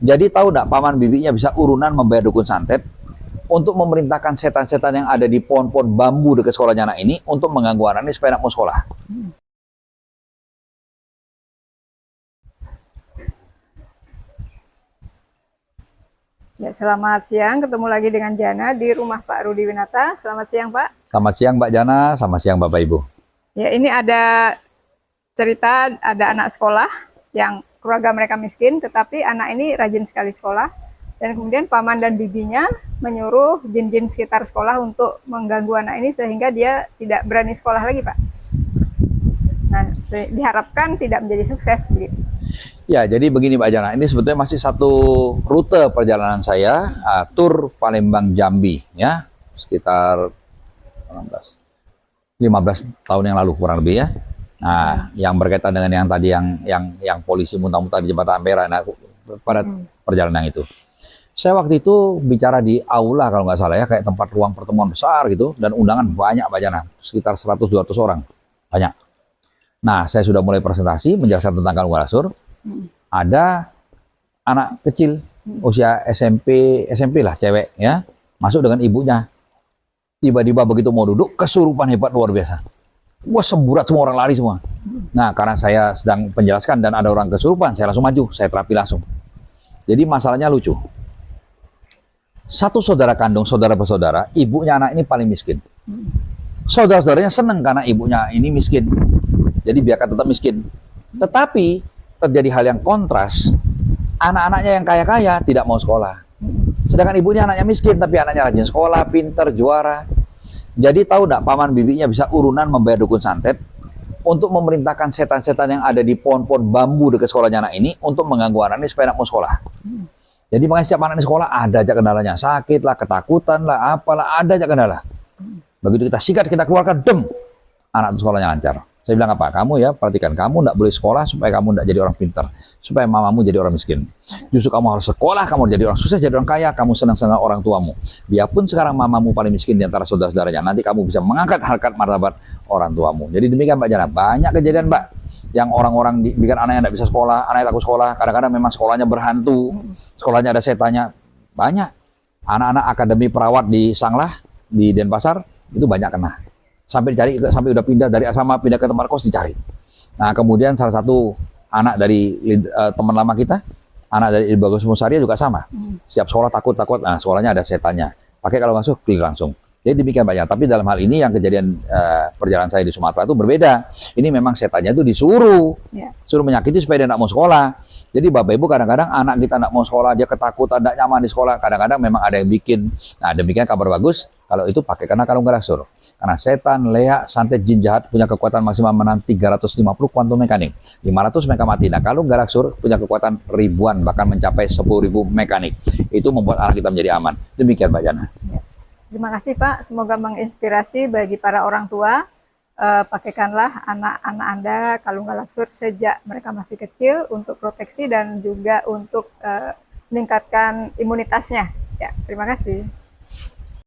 Jadi tahu nggak paman bibinya bisa urunan membayar dukun santet untuk memerintahkan setan-setan yang ada di pohon-pohon bambu dekat sekolahnya anak ini untuk mengganggu anak ini supaya anak mau sekolah. Ya, selamat siang. Ketemu lagi dengan Jana di rumah Pak Rudi Winata. Selamat siang, Pak. Selamat siang Mbak Jana, selamat siang Bapak Ibu. Ya, ini ada cerita ada anak sekolah yang keluarga mereka miskin, tetapi anak ini rajin sekali sekolah. Dan kemudian paman dan bibinya menyuruh jin-jin sekitar sekolah untuk mengganggu anak ini sehingga dia tidak berani sekolah lagi, Pak. Nah, diharapkan tidak menjadi sukses begitu. Ya, jadi begini Mbak Jana, ini sebetulnya masih satu rute perjalanan saya, tur Palembang Jambi, ya, sekitar 15 tahun yang lalu kurang lebih ya. Nah, yang berkaitan dengan yang tadi yang polisi muntah-muntah di Jembatan Ampera, nah, pada perjalanan itu. Saya waktu itu bicara di aula kalau nggak salah ya, kayak tempat ruang pertemuan besar gitu, dan undangan banyak Mbak Jana, sekitar 100-200 orang, banyak. Nah, saya sudah mulai presentasi menjelaskan tentang kalung galasur. Ada anak kecil usia SMP lah, cewek ya, masuk dengan ibunya. Tiba-tiba begitu mau duduk, kesurupan hebat luar biasa. Wah, semburat semua orang lari semua. Nah, karena saya sedang penjelaskan dan ada orang kesurupan, saya langsung maju, saya terapi langsung. Jadi masalahnya lucu. Satu saudara kandung, saudara bersaudara, ibunya anak ini paling miskin. Saudara-saudaranya seneng karena ibunya ini miskin. Jadi biarkan tetap miskin. Tetapi terjadi hal yang kontras, anak-anaknya yang kaya-kaya tidak mau sekolah. Sedangkan ibunya anaknya miskin, tapi anaknya rajin sekolah, pinter, juara. Jadi tahu nggak paman bibinya bisa urunan membayar dukun santet untuk memerintahkan setan-setan yang ada di pohon-pohon bambu dekat sekolahnya anak ini untuk mengganggu anak ini supaya anak mau sekolah. Jadi makanya setiap anak di sekolah ada aja kendalanya, sakit lah, ketakutan lah, apalah, ada aja kendala. Begitu kita sikat, kita keluarkan, dem, anak sekolahnya lancar. Saya bilang apa? Kamu ya, perhatikan, kamu nggak boleh sekolah supaya kamu nggak jadi orang pintar, supaya mamamu jadi orang miskin. Justru kamu harus sekolah, kamu jadi orang sukses, jadi orang kaya, kamu senang-senang orang tuamu. Biarpun sekarang mamamu paling miskin di antara saudara-saudaranya, nanti kamu bisa mengangkat harkat martabat orang tuamu. Jadi demikian Mbak Jana, banyak kejadian Mbak, yang orang-orang bikin anaknya nggak bisa sekolah, anaknya takut sekolah, kadang-kadang memang sekolahnya berhantu, sekolahnya ada setannya, banyak. Anak-anak akademi perawat di Sanglah, di Denpasar, itu banyak kena. Sampai dicari, sampai udah pindah dari asrama pindah ke tempat kos dicari. Nah, kemudian salah satu anak dari teman lama kita, anak dari Bagus Musaria juga sama. Setiap sekolah takut, nah sekolahnya ada setannya. Pakai kalau langsung klik langsung. Jadi demikian banyak. Tapi dalam hal ini yang kejadian perjalanan saya di Sumatera itu berbeda. Ini memang setannya itu disuruh, suruh menyakiti supaya dia tidak mau sekolah. Jadi Bapak Ibu kadang-kadang anak kita tidak mau sekolah, dia ketakutan, tidak nyaman di sekolah. Kadang-kadang memang ada yang bikin. Nah demikian kabar bagus. Kalau itu pakai karena kalung galasur. Karena setan, leak, santet, jin jahat punya kekuatan maksimal menahan 350 kuantum mekanik. 500 mega mati. Nah kalung galasur punya kekuatan ribuan, bahkan mencapai 10.000 mekanik. Itu membuat anak kita menjadi aman. Demikian Mbak Jana. Terima kasih Pak. Semoga menginspirasi bagi para orang tua. Pakaikanlah anak-anak Anda kalung galasur sejak mereka masih kecil untuk proteksi dan juga untuk meningkatkan imunitasnya. Ya, terima kasih.